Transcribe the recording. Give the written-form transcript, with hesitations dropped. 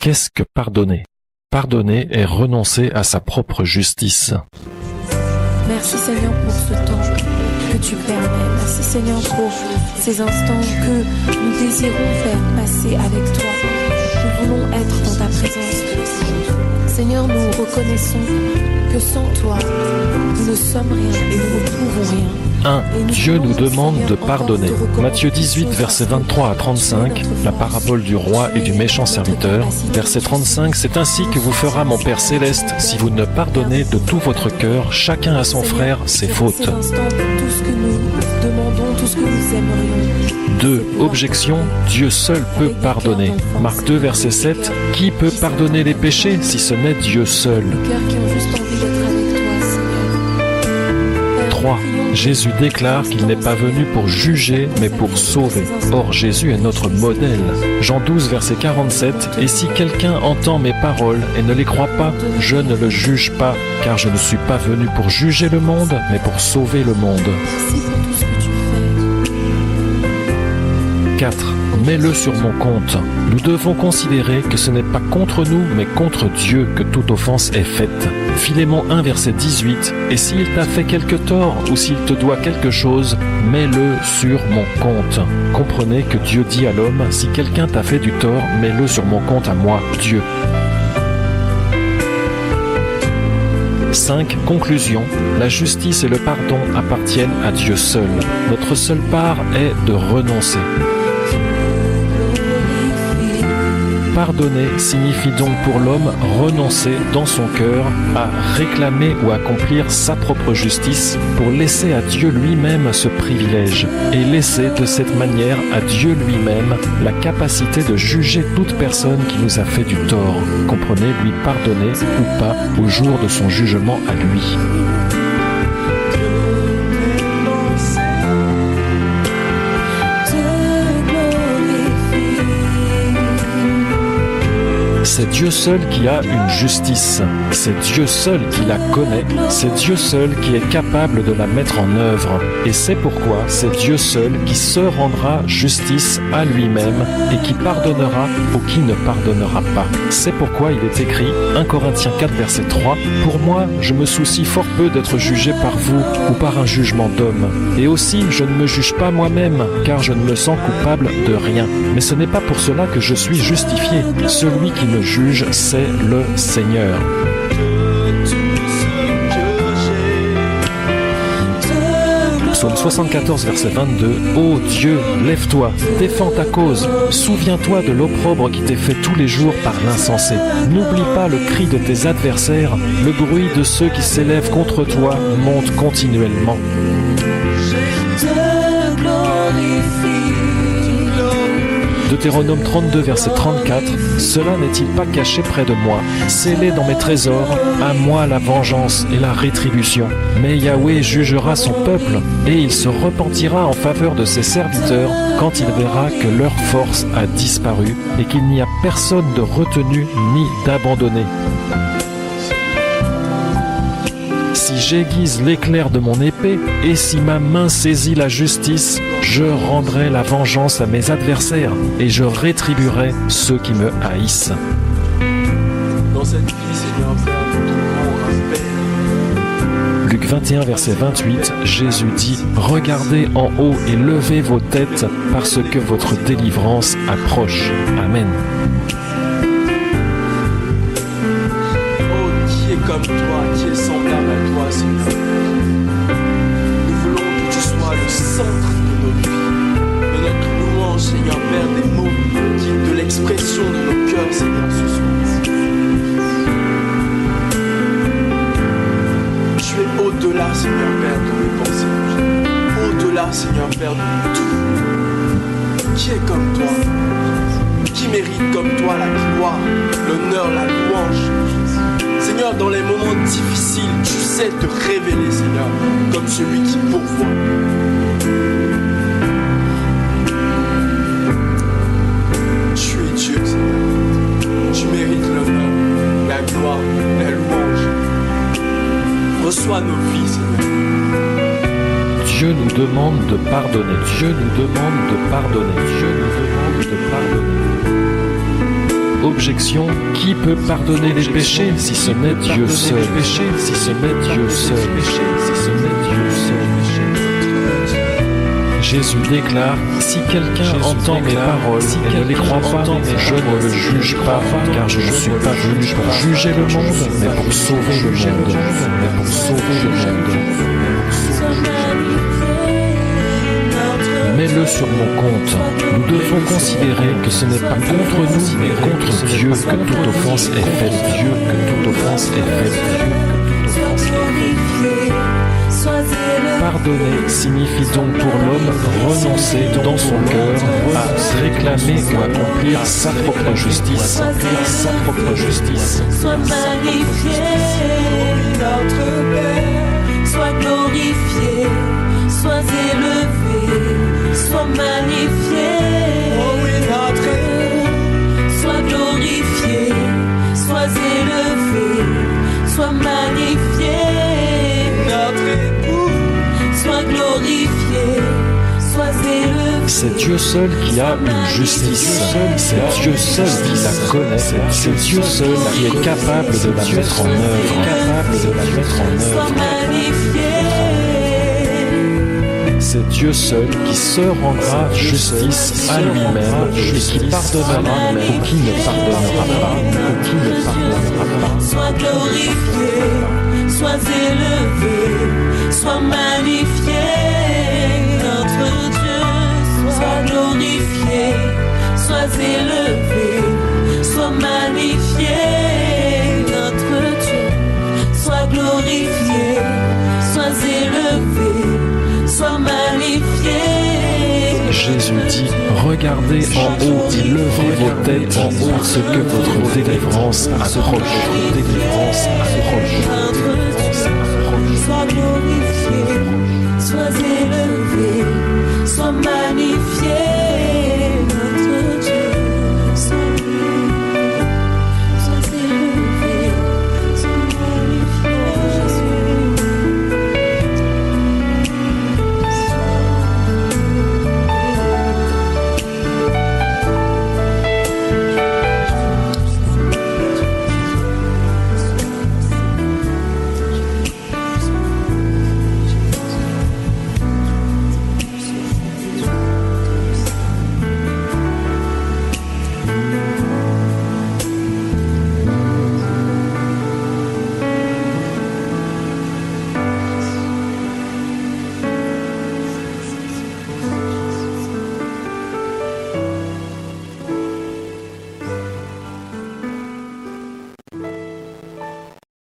Qu'est-ce que pardonner? Pardonner est renoncer à sa propre justice. Merci Seigneur pour ce temps que tu permets. Merci Seigneur pour ces instants que nous désirons faire passer avec toi. Nous voulons être dans ta présence. Seigneur, nous reconnaissons que sans toi, nous ne sommes rien et nous ne pouvons rien. 1. Dieu nous demande de pardonner. Matthieu 18, versets 23 à 35, la parabole du roi et du méchant serviteur. Verset 35, c'est ainsi que vous fera mon Père céleste si vous ne pardonnez de tout votre cœur, chacun à son frère, ses fautes. Tout ce que nous demandons, tout ce que nous aimerions. 2. Objection, Dieu seul peut pardonner. Marc 2, verset 7, qui peut pardonner les péchés si ce n'est Dieu seul? Les cœurs qui ont juste envie d'être avec toi, Seigneur. 3. Jésus déclare qu'il n'est pas venu pour juger, mais pour sauver. Or, Jésus est notre modèle. Jean 12, verset 47, « Et si quelqu'un entend mes paroles et ne les croit pas, je ne le juge pas, car je ne suis pas venu pour juger le monde, mais pour sauver le monde. » Merci pour tout ce que tu fais. 4. Mets-le sur mon compte. Nous devons considérer que ce n'est pas contre nous, mais contre Dieu que toute offense est faite. Philémon 1, verset 18. Et s'il t'a fait quelque tort ou s'il te doit quelque chose, mets-le sur mon compte. Comprenez que Dieu dit à l'homme, si quelqu'un t'a fait du tort, mets-le sur mon compte à moi, Dieu. 5. Conclusion. La justice et le pardon appartiennent à Dieu seul. Notre seule part est de renoncer. Pardonner signifie donc pour l'homme renoncer dans son cœur à réclamer ou accomplir sa propre justice pour laisser à Dieu lui-même ce privilège et laisser de cette manière à Dieu lui-même la capacité de juger toute personne qui nous a fait du tort. Comprenez, lui pardonner ou pas au jour de son jugement à lui. C'est Dieu seul qui a une justice. C'est Dieu seul qui la connaît. C'est Dieu seul qui est capable de la mettre en œuvre. Et c'est pourquoi c'est Dieu seul qui se rendra justice à lui-même et qui pardonnera ou qui ne pardonnera pas. C'est pourquoi il est écrit, 1 Corinthiens 4, verset 3, « Pour moi, je me soucie fort peu d'être jugé par vous ou par un jugement d'homme. Et aussi, je ne me juge pas moi-même, car je ne me sens coupable de rien. Mais ce n'est pas pour cela que je suis justifié. Celui qui me juge, c'est le Seigneur. » Psaume 74, verset 22. « Ô Dieu, lève-toi, défends ta cause. Souviens-toi de l'opprobre qui t'est fait tous les jours par l'insensé. N'oublie pas le cri de tes adversaires. Le bruit de ceux qui s'élèvent contre toi monte continuellement. » Deutéronome 32, verset 34. « Cela n'est-il pas caché près de moi? Scellé dans mes trésors, à moi la vengeance et la rétribution. Mais Yahweh jugera son peuple, et il se repentira en faveur de ses serviteurs quand il verra que leur force a disparu et qu'il n'y a personne de retenu ni d'abandonné. » Si j'aiguise l'éclair de mon épée, et si ma main saisit la justice, je rendrai la vengeance à mes adversaires, et je rétribuerai ceux qui me haïssent. Dans cette vie, Seigneur Père, nous te rendons Père. Luc 21, verset 28, Jésus dit « Regardez en haut et levez vos têtes, parce que votre délivrance approche. Amen. » Comme toi, qui est semblable à toi, Seigneur. Nous voulons que tu sois le centre de notre vie, de notre louange, Seigneur Père, des mots, de l'expression de nos cœurs, Seigneur, ce soir. Tu es au-delà, Seigneur Père, de nos pensées, au-delà, Seigneur Père, de tout. Qui est comme toi? Qui mérite comme toi la gloire, l'honneur, la louange? Seigneur, dans les moments difficiles, tu sais te révéler, Seigneur, comme celui qui pourvoit. Tu es Dieu, Seigneur. Tu mérites l'honneur, la gloire, la louange. Reçois nos vies, Seigneur. Dieu nous demande de pardonner. Dieu nous demande de pardonner. Dieu nous demande de pardonner. Objection, qui peut pardonner les péchés si ce n'est Dieu seul? Si ce n'est Dieu seul. Si ce n'est Dieu seul. Jésus déclare, si quelqu'un entend mes paroles et ne les croit pas, je ne le juge pas, car je ne suis pas venu pour juger le monde, mais pour sauver le monde. Mais pour sauver le monde. Mets-le sur mon compte. Nous devons considérer que ce n'est pas contre nous, mais contre Dieu que toute offense est faite. Dieu que toute offense est faite. Pardonner signifie donc pour l'homme renoncer dans son cœur à réclamer ou accomplir sa propre justice. Sois magnifié, notre Père, sois glorifié, sois élevé, sois magnifié. Oh oui, notre Père, sois glorifié, sois élevé, sois magnifié. Notre époux, sois glorifié, sois élevé. C'est Dieu seul qui a une justice. C'est Dieu seul qui la connaît. C'est Dieu seul qui est capable de la mettre en œuvre. Sois magnifié. C'est Dieu seul qui se rendra justice à lui-même et qui pardonnera ou qui ne pardonnera pas. Sois glorifié, sois élevé, sois magnifié, notre Dieu. Sois glorifié, sois élevé, sois magnifié, notre Dieu. Sois glorifié, sois élevé, sois magnifié. Jésus dit, regardez en haut, levez vos têtes en haut, parce que votre délivrance approche. Sois glorifié, sois élevé, sois magnifié.